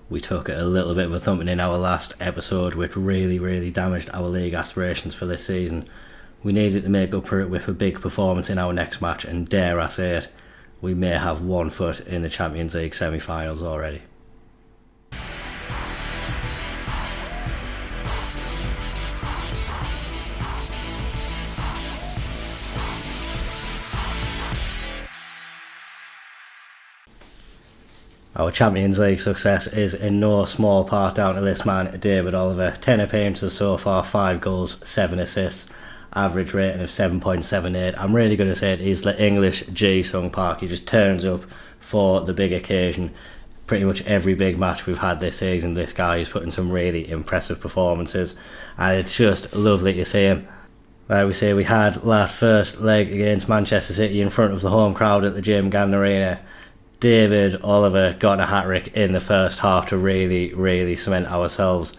We took a little bit of a thumping in our last episode, which really damaged our league aspirations for this season. We needed to make up for it with a big performance in our next match, and dare I say it, we may have one foot in the Champions League semi-finals already. Our Champions League success is in no small part down to this man, David Oliver. 10 appearances so far, 5 goals, 7 assists, average rating of 7.78. I'm really going to say it is the English Ji-Sung Park. He just turns up for the big occasion. Pretty much every big match we've had this season, this guy is putting some really impressive performances, and it's just lovely to see him. Like we say, we had that first leg against Manchester City in front of the home crowd at the Jim Gannon Arena. David Oliver got a hat-trick in the first half to really cement ourselves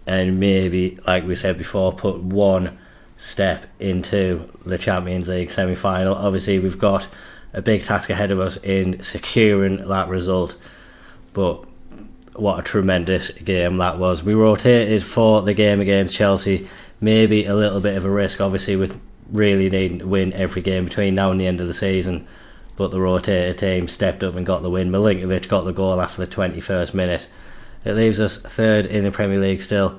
and maybe, like we said before, put one step into the Champions League semi-final. Obviously, we've got a big task ahead of us in securing that result, but what a tremendous game that was. We rotated for the game against Chelsea, maybe a little bit of a risk, obviously, with really needing to win every game between now and the end of the season. But the rotated team stepped up and got the win. Milinkovic got the goal after the 21st minute. It leaves us third in the Premier League still.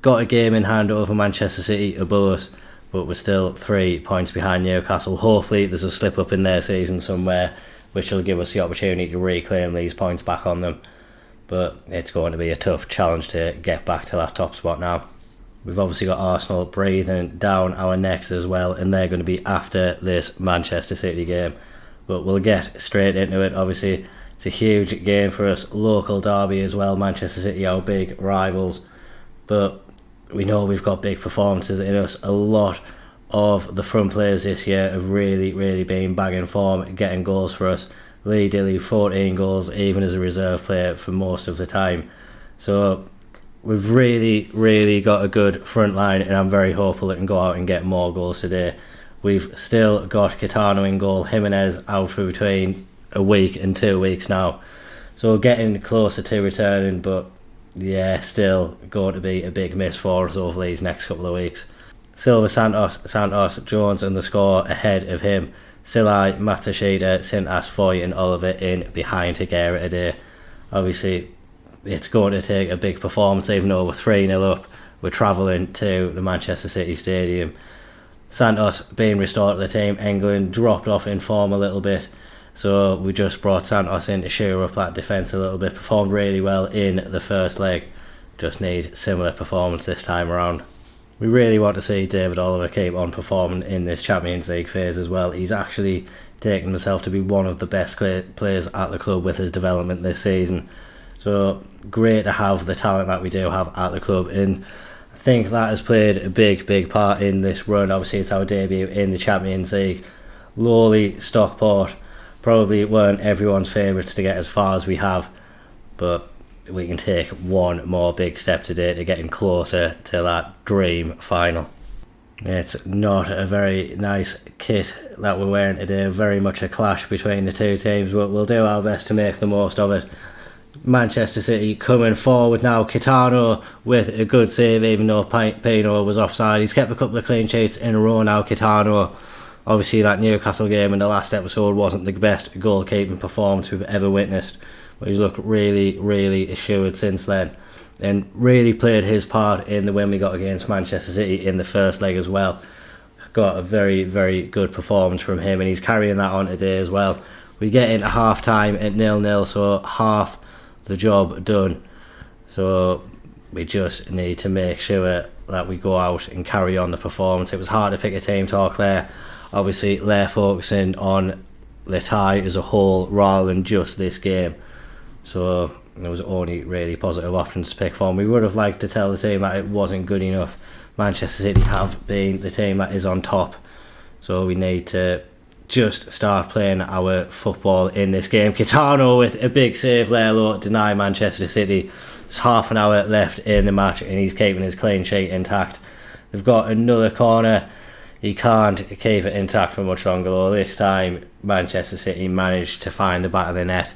Got a game in hand over Manchester City above us, but we're still 3 points behind Newcastle. Hopefully there's a slip up in their season somewhere, which will give us the opportunity to reclaim these points back on them. But it's going to be a tough challenge to get back to that top spot now. We've obviously got Arsenal breathing down our necks as well, and they're going to be after this Manchester City game. But we'll get straight into it. Obviously, it's a huge game for us. Local derby as well. Manchester City, our big rivals. But we know we've got big performances in us. A lot of the front players this year have really been bagging form, getting goals for us. Lee Dilly, 14 goals, even as a reserve player for most of the time. So we've really got a good front line, and I'm very hopeful it can go out and get more goals today. We've still got Kitano in goal, Jimenez out for between a week and 2 weeks now. So getting closer to returning, but yeah, still going to be a big miss for us over these next couple of weeks. Silva, Santos, Jones and the score ahead of him. Silai, Matsushita, Sintas, Foy and Oliver in behind Higuera today. Obviously, it's going to take a big performance, even though we're 3-0 up. We're travelling to the Manchester City Stadium. Santos being restored to the team. England dropped off in form a little bit, so we just brought Santos in to shore up that defence a little bit. Performed really well in the first leg. Just need similar performance this time around. We really want to see David Oliver keep on performing in this Champions League phase as well. He's actually taken himself to be one of the best players at the club with his development this season. So great to have the talent that we do have at the club, and I think that has played a big part in this run. Obviously, it's our debut in the Champions League. Lowly Stockport probably weren't everyone's favourites to get as far as we have, but we can take one more big step today to getting closer to that dream final. It's not a very nice kit that we're wearing today, very much a clash between the two teams, but we'll do our best to make the most of it. Manchester City coming forward now. Kitano with a good save, even though Pino was offside. He's kept a couple of clean sheets in a row now, Kitano. Obviously that Newcastle game in the last episode wasn't the best goalkeeping performance we've ever witnessed, but he's looked really assured since then, and really played his part in the win we got against Manchester City in the first leg as well. Got a very good performance from him, and he's carrying that on today as well. We get into half time at 0-0, so half the job done. So we just need to make sure that we go out and carry on the performance. It was hard to pick a team talk there. Obviously they're focusing on the tie as a whole rather than just this game, so there was only really positive options to pick from. We would have liked to tell the team that it wasn't good enough. Manchester City have been the team that is on top, so we need to just start playing our football in this game. Kitano with a big save there, though, deny Manchester City. There's half an hour left in the match and he's keeping his clean sheet intact. They've got another corner. He can't keep it intact for much longer, though. This time Manchester City managed to find the back of the net.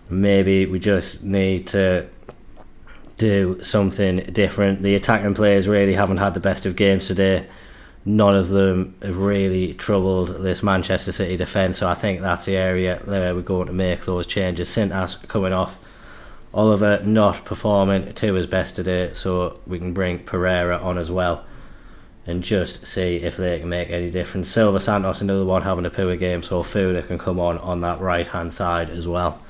Maybe we just need to do something different. The attacking players really haven't had the best of games today. None of them have really troubled this Manchester City defence, so I think that's the area where we're going to make those changes. Sintas coming off, Oliver not performing to his best today, so we can bring Pereira on as well and just see if they can make any difference. Silva Santos, another one having a poor game, so Fuda can come on that right hand side as well.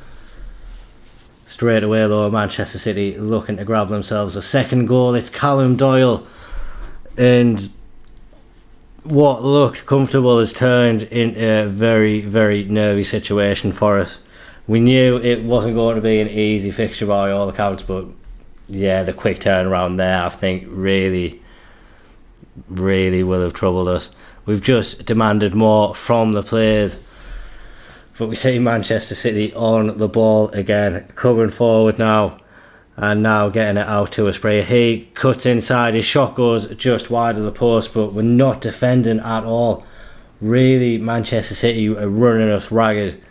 Straight away though, Manchester City looking to grab themselves a second goal. It's Callum Doyle, and what looked comfortable has turned into a very, very nervy situation for us. We knew it wasn't going to be an easy fixture by all accounts, but yeah, the quick turnaround there I think really will have troubled us. We've just demanded more from the players, but we see Manchester City on the ball again, coming forward now, and now getting it out to Asprey. He cuts inside, his shot goes just wide of the post, but we're not defending at all. Really, Manchester City are running us ragged.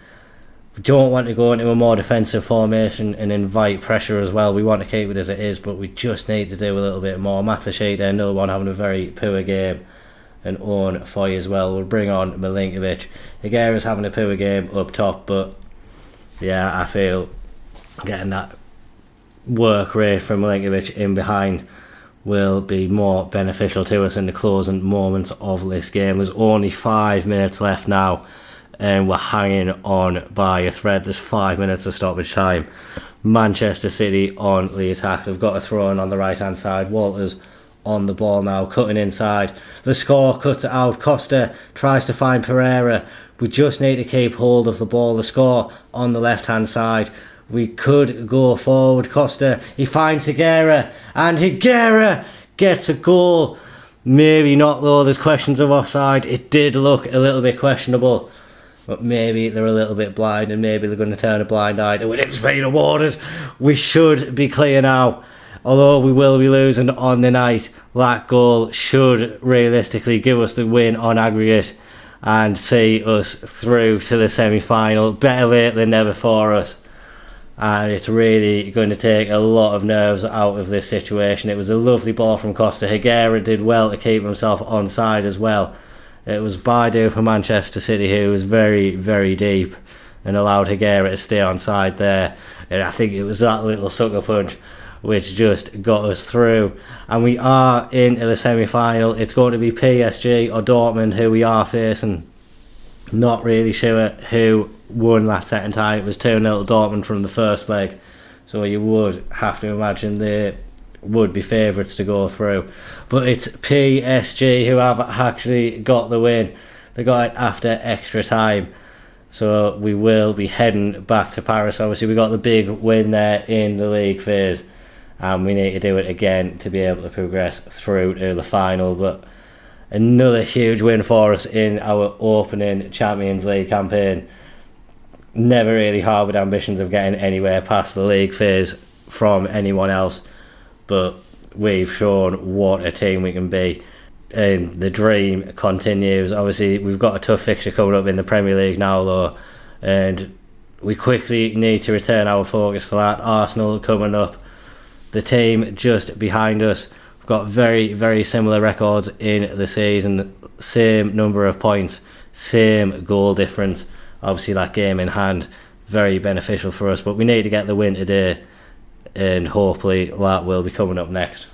We don't want to go into a more defensive formation and invite pressure as well. We want to keep it as it is, but we just need to do a little bit more. Matashita, another one having a very poor game, and Owen Foy as well. We'll bring on Milinkovic. Higuera's having a poor game up top, but yeah, I feel getting that work rate from Milinkovic in behind will be more beneficial to us in the closing moments of this game. There's only 5 minutes left now, and we're hanging on by a thread. There's 5 minutes of stoppage time. Manchester City on the attack. They've got a throw in on the right hand side. Walters on the ball now, cutting inside. The score cuts it out. Costa tries to find Pereira. We just need to keep hold of the ball. The score on the left hand side. We could go forward. Costa, he finds Higuera, and Higuera gets a goal. Maybe not though, there's questions of offside. It did look a little bit questionable, but maybe they're a little bit blind, and maybe they're going to turn a blind eye to it. It's been awarded. We should be clear now. Although we will be losing on the night, that goal should realistically give us the win on aggregate and see us through to the semi-final. Better late than never for us. And it's really going to take a lot of nerves out of this situation. It was a lovely ball from Costa. Higuera did well to keep himself onside as well. It was Baidu for Manchester City who was very, very deep and allowed Higuera to stay onside there. And I think it was that little sucker punch which just got us through. And we are into the semi-final. It's going to be PSG or Dortmund who we are facing. Not really sure who won that second tie. It was 2-0 Dortmund from the first leg, so you would have to imagine they would be favourites to go through. But it's PSG who have actually got the win. They got it after extra time, so we will be heading back to Paris. Obviously we got the big win there in the league phase, and we need to do it again to be able to progress through to the final. But another huge win for us in our opening Champions League campaign. Never really harboured ambitions of getting anywhere past the league phase from anyone else, but we've shown what a team we can be, and the dream continues. Obviously we've got a tough fixture coming up in the Premier League now though, and we quickly need to return our focus to that. Arsenal coming up, the team just behind us. We've got very, very similar records in the season, same number of points, same goal difference. Obviously that game in hand, very beneficial for us, but we need to get the win today, and hopefully that will be coming up next.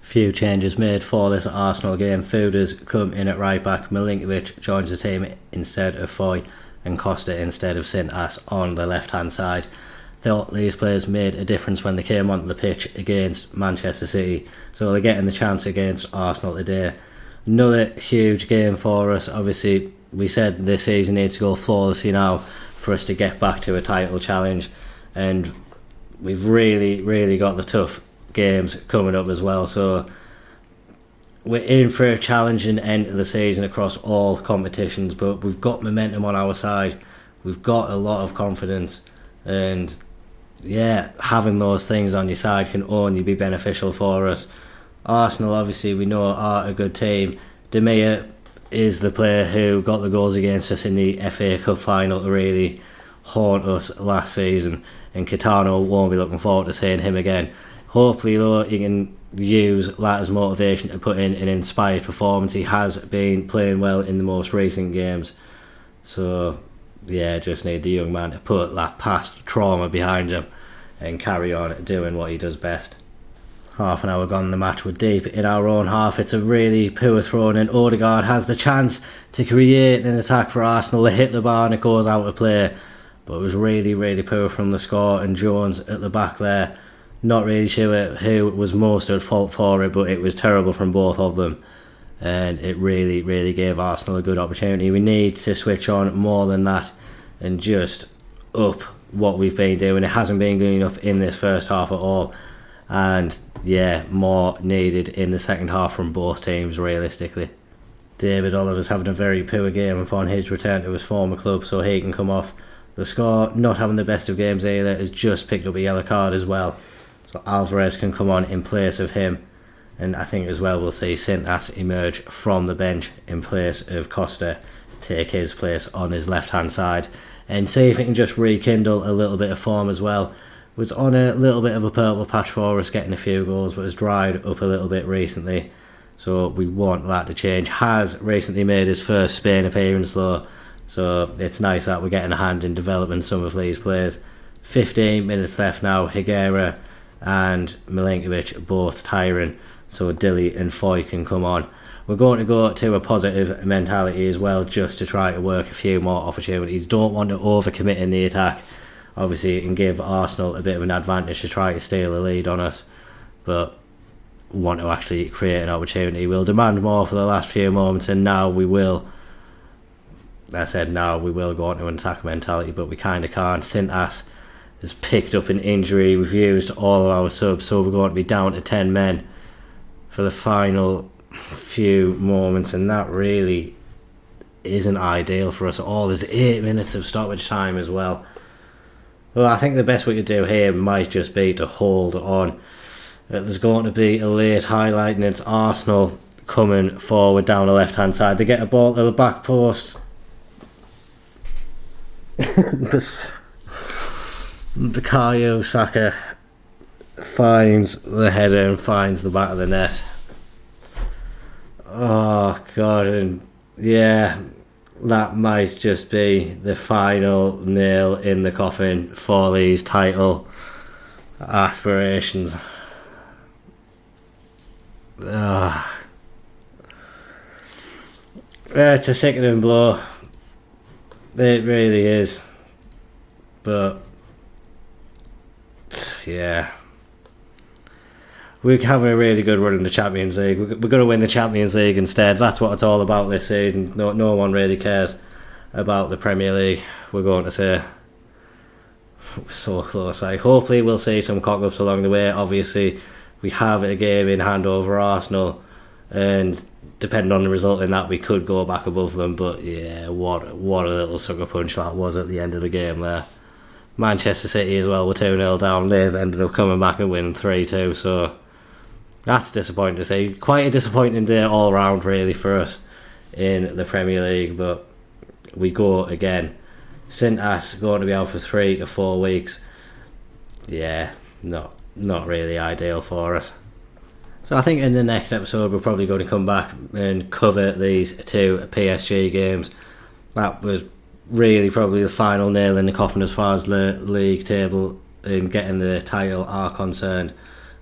Few changes made for this Arsenal game. Fuda's come in at right back, Milinkovic joins the team instead of Foy, and Costa instead of Sintas on the left hand side. Thought these players made a difference when they came onto the pitch against Manchester City, so they're getting the chance against Arsenal today. Another huge game for us. Obviously we said this season needs to go flawlessly now for us to get back to a title challenge, and we've really got the tough games coming up as well, so we're in for a challenging end of the season across all competitions, but we've got momentum on our side, we've got a lot of confidence, and yeah, having those things on your side can only be beneficial for us. Arsenal obviously we know are a good team. Demir is the player who got the goals against us in the FA Cup final to really haunt us last season, and Kitano won't be looking forward to seeing him again. Hopefully though, he can use that as motivation to put in an inspired performance. He has been playing well in the most recent games, so yeah, just need the young man to put that past trauma behind him and carry on doing what he does best. Half an hour gone, the match, we're deep in our own half. It's a really poor throw, and Odegaard has the chance to create an attack for Arsenal. They hit the bar and it goes out of play, but it was really poor from the score, and Jones at the back there, not really sure who was most at fault for it, but it was terrible from both of them, and it really gave Arsenal a good opportunity. We need to switch on more than that and just up what we've been doing. It hasn't been good enough in this first half at all, and yeah, more needed in the second half from both teams realistically. David Oliver's having a very poor game upon his return to his former club, so he can come off the score. Not having the best of games either, has just picked up a yellow card as well, so Alvarez can come on in place of him, and I think as well we'll see Sintas emerge from the bench in place of Costa, take his place on his left hand side, and see if it can just rekindle a little bit of form as well. Was on a little bit of a purple patch for us, getting a few goals, but has dried up a little bit recently, so we want that to change. Has recently made his first Spain appearance though, so it's nice that we're getting a hand in developing some of these players. 15 minutes left now. Higuera and Milinkovic both tiring, so Dilly and Foy can come on. We're going to go to a positive mentality as well, just to try to work a few more opportunities. Don't want to overcommit in the attack. Obviously it can give Arsenal a bit of an advantage to try to steal a lead on us, but want to actually create an opportunity. We'll demand more for the last few moments, and now we will. Now we will go on to an attack mentality, but we kind of can't. Sintas has picked up an injury. We've used all of our subs, so we're going to be down to 10 men for the final few moments, and that really isn't ideal for us at all. There's 8 minutes of stoppage time as well. Well, I think the best we could do here might just be to hold on. There's going to be a late highlight, and it's Arsenal coming forward down the left hand side. They get a ball to the back post. Bukayo Saka finds the header and finds the back of the net. Oh god, and yeah, that might just be the final nail in the coffin for these title aspirations. It's a sickening blow. It really is. But yeah, we're having a really good run in the Champions League. We're going to win the Champions League instead. That's what it's all about this season. No one really cares about the Premier League. We're going to say we're so close. Hopefully we'll see some cock-ups along the way. Obviously we have a game in hand over Arsenal, and depending on the result in that, we could go back above them. But yeah, what a little sucker punch that was at the end of the game there. Manchester City as well were 2-0 down. They've ended up coming back and winning 3-2, so that's disappointing to see. Quite a disappointing day all round really for us in the Premier League, but we go again. Sintas going to be out for 3 to 4 weeks. Yeah, not really ideal for us. So I think in the next episode we're probably going to come back and cover these 2 PSG games. That was really probably the final nail in the coffin as far as the league table and getting the title are concerned.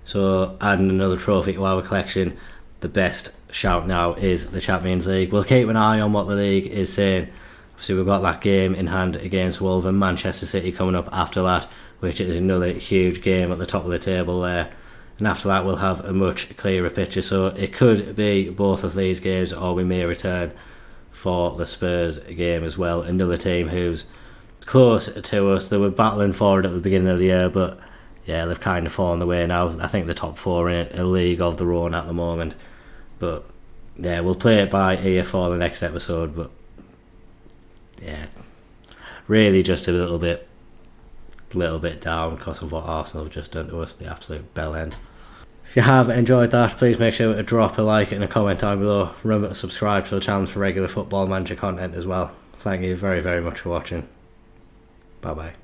So adding another trophy to our collection, the best shout now is the Champions League. We'll keep an eye on what the league is saying. Obviously we've got that game in hand against Wolves and Manchester City coming up after that, which is another huge game at the top of the table there. And after that we'll have a much clearer picture, so it could be both of these games, or we may return for the Spurs game as well. Another team who's close to us. They were battling for it at the beginning of the year, but yeah, they've kind of fallen away now. I think the top 4 in a league of their own at the moment. But yeah, we'll play it by ear for the next episode. But yeah, really just a little bit down because of what Arsenal have just done to us, the absolute bell ends. If you have enjoyed that, please make sure to drop a like and a comment down below. Remember to subscribe to the channel for regular Football Manager content as well. Thank you very much for watching. Bye bye.